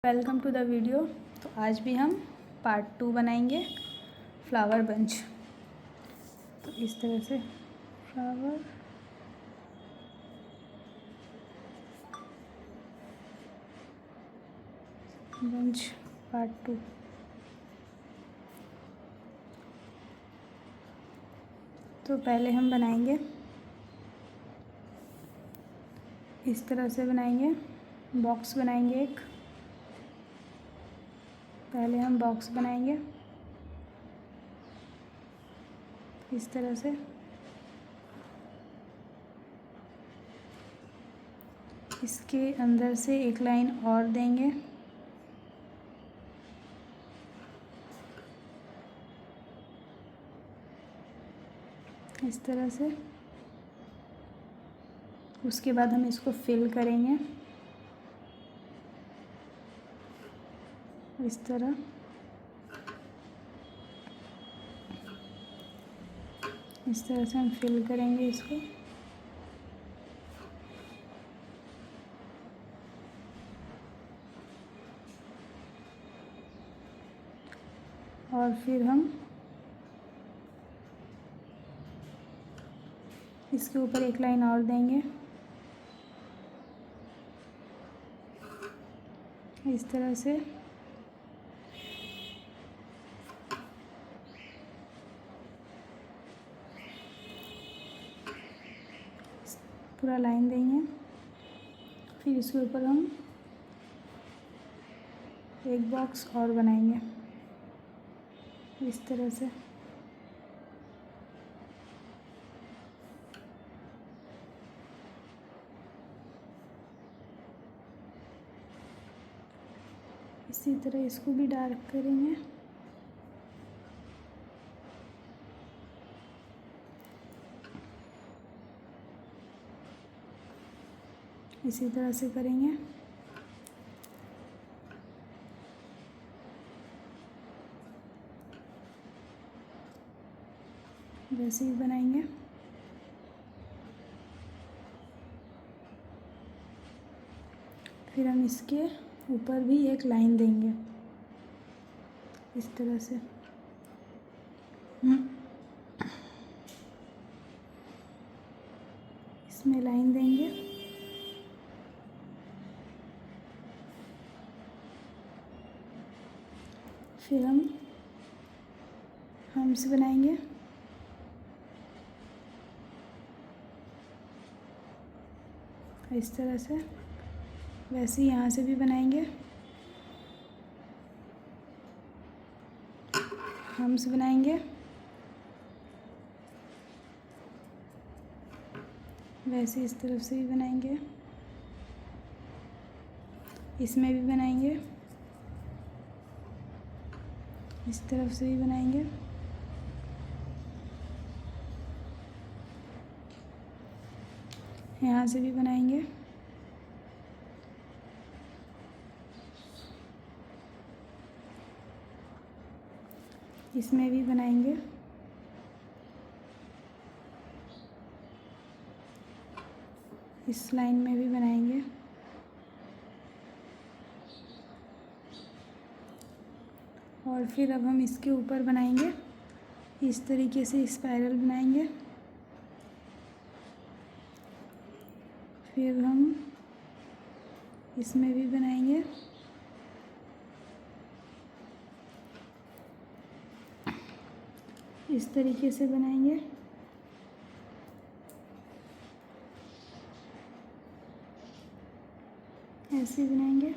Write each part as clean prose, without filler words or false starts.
Welcome to the video. तो आज भी हम पार्ट 2 बनाएंगे फ्लावर बंच। तो इस तरह से फ्लावर बंच पार्ट 2। तो पहले हम बनाएंगे, इस तरह से बनाएंगे, बॉक्स बनाएंगे एक। पहले हम बॉक्स बनाएंगे इस तरह से। इसके अंदर से एक लाइन और देंगे, इस तरह से। उसके बाद हम इसको फिल करेंगे इस तरह। इस तरह से हम फिल करेंगे इसको। और फिर हम इसके ऊपर एक लाइन और देंगे इस तरह से। पूरा लाइन देंगे। फिर इसके ऊपर हम एक बॉक्स और बनाएंगे इस तरह से। इसी तरह इसको भी डार्क करेंगे। इसी तरह से करेंगे। वैसे ही बनाएंगे। फिर हम इसके ऊपर भी एक लाइन देंगे इस तरह से। इसमें लाइन देंगे। फिर हम हम्स बनाएंगे इस तरह से। वैसे ही यहाँ से भी बनाएंगे, हम्स बनाएंगे। वैसे इस तरफ से भी बनाएंगे, इसमें भी बनाएंगे, इस तरफ से भी बनाएंगे। यहाँ से भी बनाएंगे। इसमें भी बनाएंगे। इस लाइन में भी बनाएंगे। और फिर अब हम इसके ऊपर बनाएंगे इस तरीके से स्पाइरल बनाएंगे। फिर हम इसमें भी बनाएंगे। इस तरीके से बनाएंगे। ऐसे बनाएंगे।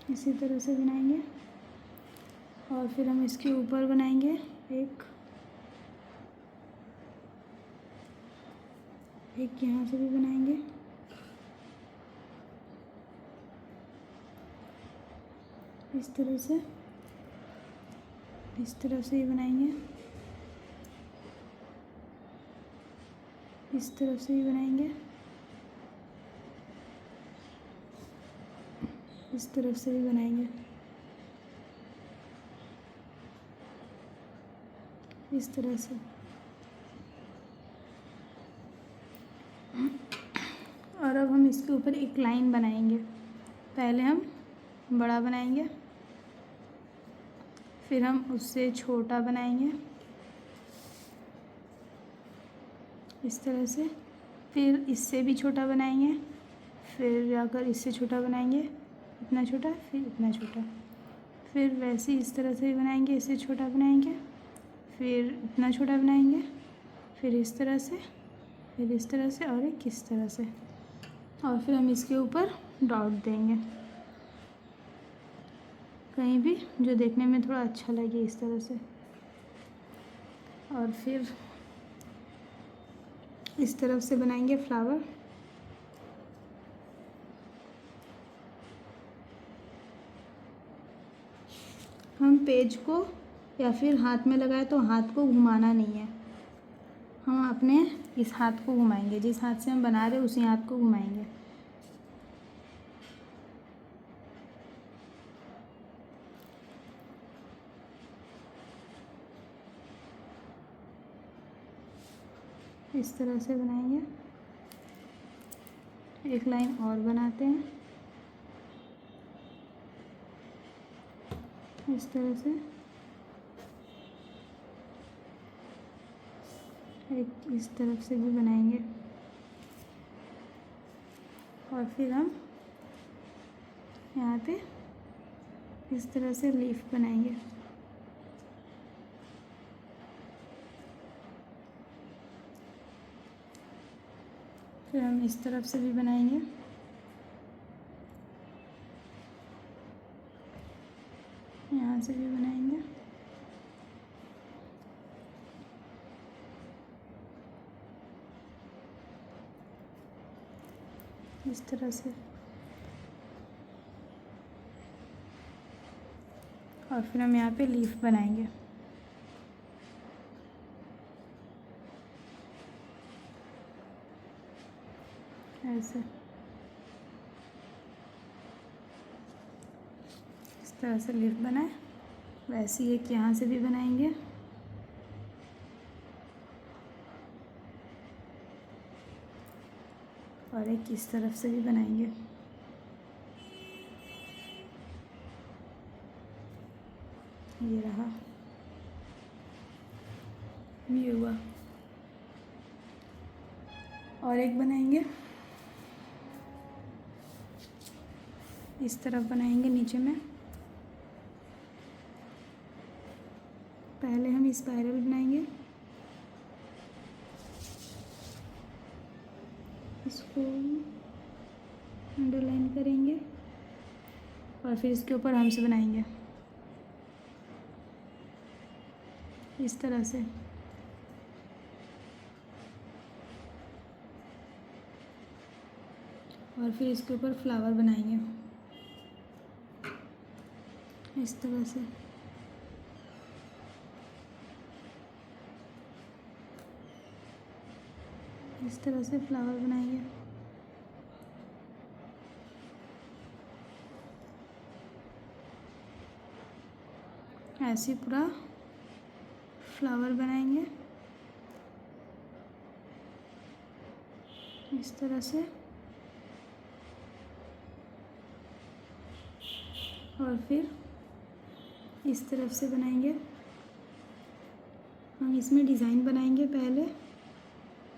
इसी तरह से बनाएंगे। और फिर हम इसके ऊपर बनाएंगे एक यहाँ से भी बनाएंगे। इस तरह से, इस तरफ से ही बनाएंगे। इस तरफ से ही बनाएंगे। इस तरफ से भी बनाएंगे। इस तरह से। इसके ऊपर एक लाइन बनाएंगे। पहले हम बड़ा बनाएंगे, फिर हम उससे छोटा बनाएंगे इस तरह से, फिर इससे भी छोटा बनाएंगे, फिर जाकर इससे छोटा बनाएंगे, इतना छोटा, फिर इतना छोटा, फिर वैसे इस तरह से बनाएंगे, इससे छोटा बनाएंगे, फिर इतना छोटा बनाएंगे, फिर इस तरह से, फिर इस तरह से और एक इस तरह से, और फिर हम इसके ऊपर डॉट देंगे कहीं भी जो देखने में थोड़ा अच्छा लगे इस तरह से। और फिर इस तरफ से बनाएंगे फ्लावर। हम पेज को या फिर हाथ में लगाए तो हाथ को घुमाना नहीं है, हम अपने इस हाथ को घुमाएंगे, जिस हाथ से हम बना रहे हैं उसी हाथ को घुमाएंगे। इस तरह से बनाएंगे। एक लाइन और बनाते हैं इस तरह से, एक इस तरफ से भी बनाएंगे, और फिर हम यहाँ पे इस तरह से लीफ बनाएंगे। फिर हम इस तरफ से भी बनाएंगे, यहाँ से भी बनाएंगे, इस तरह से, और फिर हम यहाँ पे लीफ बनाएंगे। ऐसे इस तरह से लीफ बनाए, वैसे ही एक यहाँ से भी बनाएंगे, और एक इस तरफ से भी बनाएंगे। ये रहा, ये हुआ। और एक बनाएंगे, इस तरफ बनाएंगे नीचे में। पहले हम स्पाइरल बनाएंगे, इसको अंडरलाइन करेंगे, और फिर इसके ऊपर हमसे बनाएंगे इस तरह से। और फिर इसके ऊपर फ्लावर बनाएंगे इस तरह से। इस तरह से फ्लावर बनाएंगे। ऐसे पूरा फ्लावर बनाएंगे इस तरह से, और फिर इस तरफ से बनाएंगे। हम इसमें डिज़ाइन बनाएंगे, पहले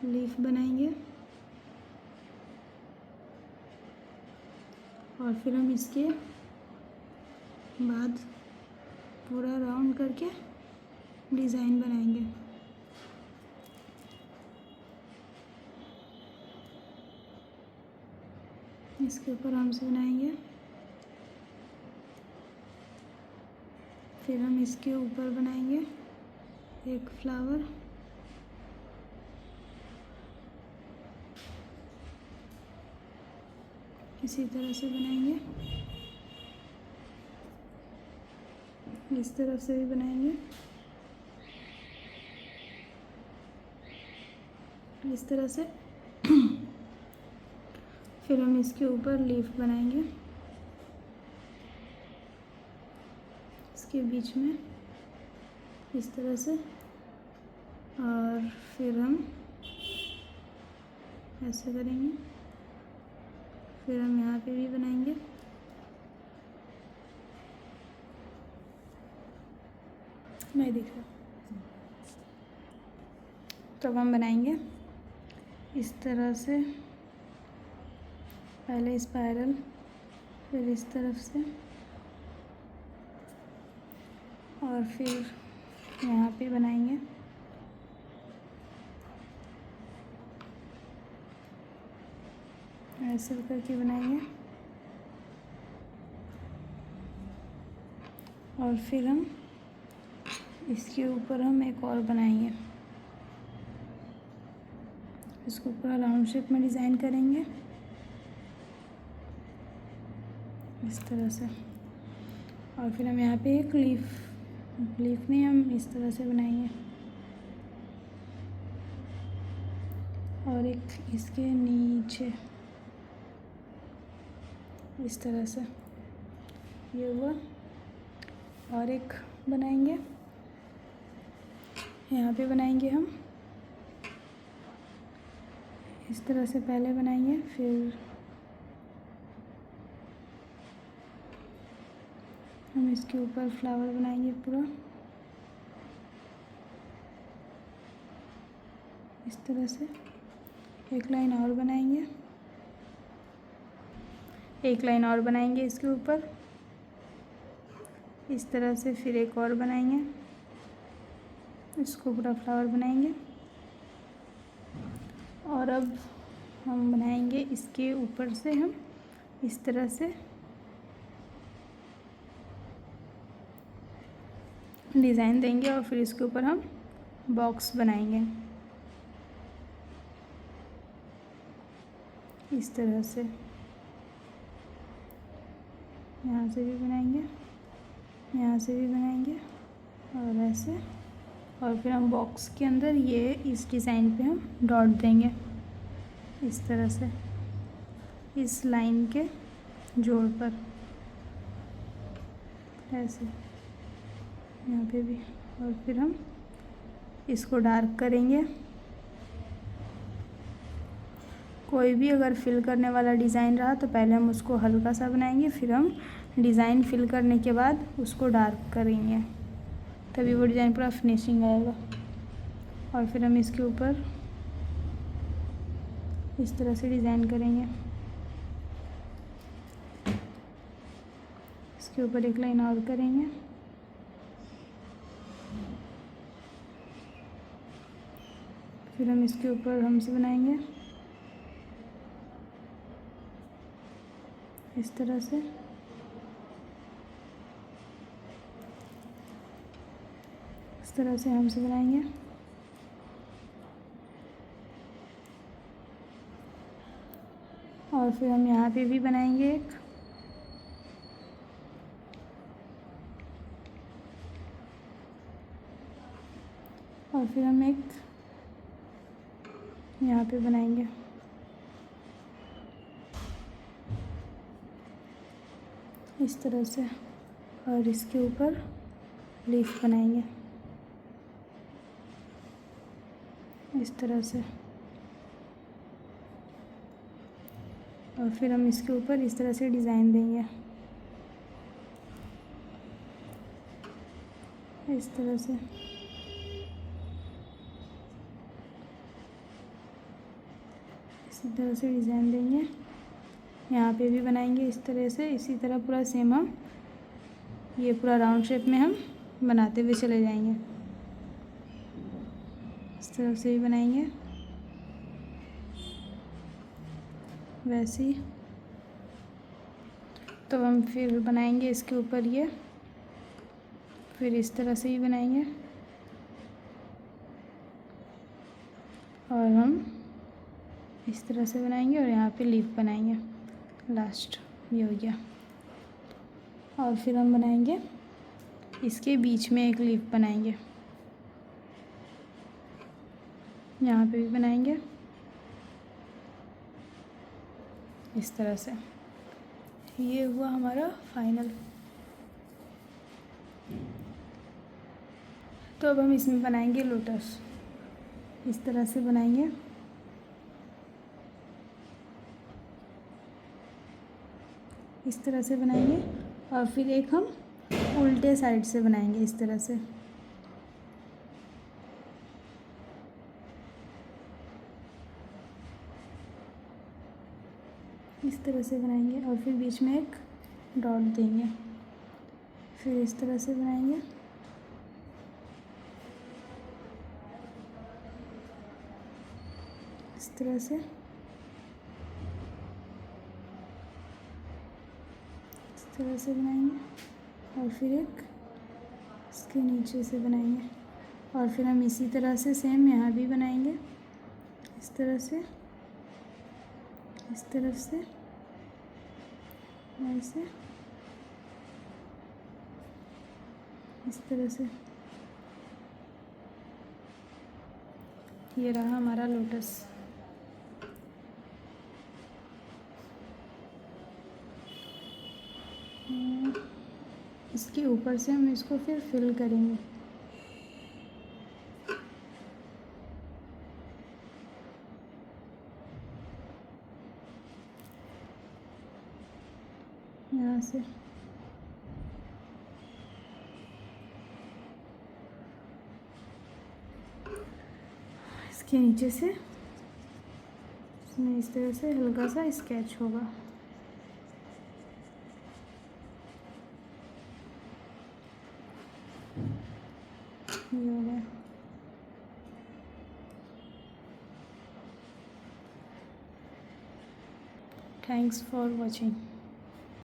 लीफ बनाएंगे, और फिर हम इसके बाद पूरा राउंड करके डिज़ाइन बनाएंगे। इसके ऊपर हमसे बनाएंगे, फिर हम इसके ऊपर बनाएंगे एक फ्लावर, इसी तरह से बनाएंगे, इस तरफ से भी बनाएंगे, इस तरह से। फिर हम इसके ऊपर लीफ बनाएंगे, इसके बीच में इस तरह से, और फिर हम ऐसे करेंगे, नहीं दिख रहा। तो अब हम बनाएंगे इस तरह से, पहले स्पाइरल, फिर इस तरफ से, और फिर यहाँ पे बनाएंगे ऐसे करके बनाएंगे, और फिर हम इसके ऊपर हम एक और बनाएंगे, इसको पूरा राउंड शेप में डिज़ाइन करेंगे इस तरह से। और फिर हम यहाँ पे एक लीफ नहीं, हम इस तरह से बनाएंगे, और एक इसके नीचे इस तरह से, ये हुआ। और एक बनाएंगे, यहाँ पे बनाएंगे हम इस तरह से, पहले बनाएंगे, फिर हम इसके ऊपर फ्लावर बनाएंगे पूरा इस तरह से। एक लाइन और बनाएंगे, एक लाइन और बनाएंगे इसके ऊपर इस तरह से, फिर एक और बनाएंगे, इसको पूरा फ्लावर बनाएंगे। और अब हम बनाएंगे इसके ऊपर से, हम इस तरह से डिज़ाइन देंगे, और फिर इसके ऊपर हम बॉक्स बनाएंगे इस तरह से। यहाँ से भी बनाएंगे, यहाँ से भी बनाएंगे, और ऐसे। और फिर हम बॉक्स के अंदर ये इस डिज़ाइन पे हम डॉट देंगे इस तरह से, इस लाइन के जोड़ पर ऐसे, यहाँ पे भी। और फिर हम इसको डार्क करेंगे। कोई भी अगर फिल करने वाला डिज़ाइन रहा तो पहले हम उसको हल्का सा बनाएंगे, फिर हम डिज़ाइन फिल करने के बाद उसको डार्क करेंगे, तभी वो डिज़ाइन पूरा फिनिशिंग आएगा। और फिर हम इसके ऊपर इस तरह से डिज़ाइन करेंगे, इसके ऊपर एक लाइन और करेंगे, फिर हम इसके ऊपर हमसे बनाएंगे इस तरह से। इस तरह से हमसे बनाएंगे, और फिर हम यहाँ पे भी बनाएंगे एक, और फिर हम एक यहाँ पे बनाएंगे इस तरह से, और इसके ऊपर लीफ बनाएंगे इस तरह से। और फिर हम इसके ऊपर इस तरह से डिज़ाइन देंगे इस तरह से। इसी तरह से डिज़ाइन देंगे, यहाँ पे भी बनाएंगे इस तरह से। इसी तरह पूरा सेम हम ये पूरा राउंड शेप में हम बनाते हुए चले जाएंगे, इस तरह से भी बनाएंगे वैसे ही। तो हम फिर बनाएंगे इसके ऊपर ये, फिर इस तरह से ही बनाएंगे, और हम इस तरह से बनाएंगे, और यहाँ पे लीफ बनाएंगे लास्ट, ये हो गया। और फिर हम बनाएंगे इसके बीच में एक लीफ बनाएंगे, यहाँ पे भी बनाएंगे इस तरह से। ये हुआ हमारा फाइनल। तो अब हम इसमें बनाएंगे लोटस, इस तरह से बनाएंगे, इस तरह से बनाएंगे। और फिर एक हम उल्टे साइड से बनाएंगे इस तरह से, इस तरह से बनाएंगे और फिर बीच में एक डॉट देंगे। फिर इस तरह से बनाएंगे, इस तरह से, इस तरह से बनाएंगे और फिर एक इसके नीचे से बनाएंगे और फिर हम इसी तरह से सेम यहाँ भी बनाएंगे, इस तरह से, इस तरफ से, ऐसे, इस तरह से। ये रहा हमारा लोटस। इसके ऊपर से हम इसको फिर फिल करेंगे। यहाँ से इसके नीचे से इसमें इस तरह से हल्का सा स्केच होगा। ये हो गया। Thanks for watching.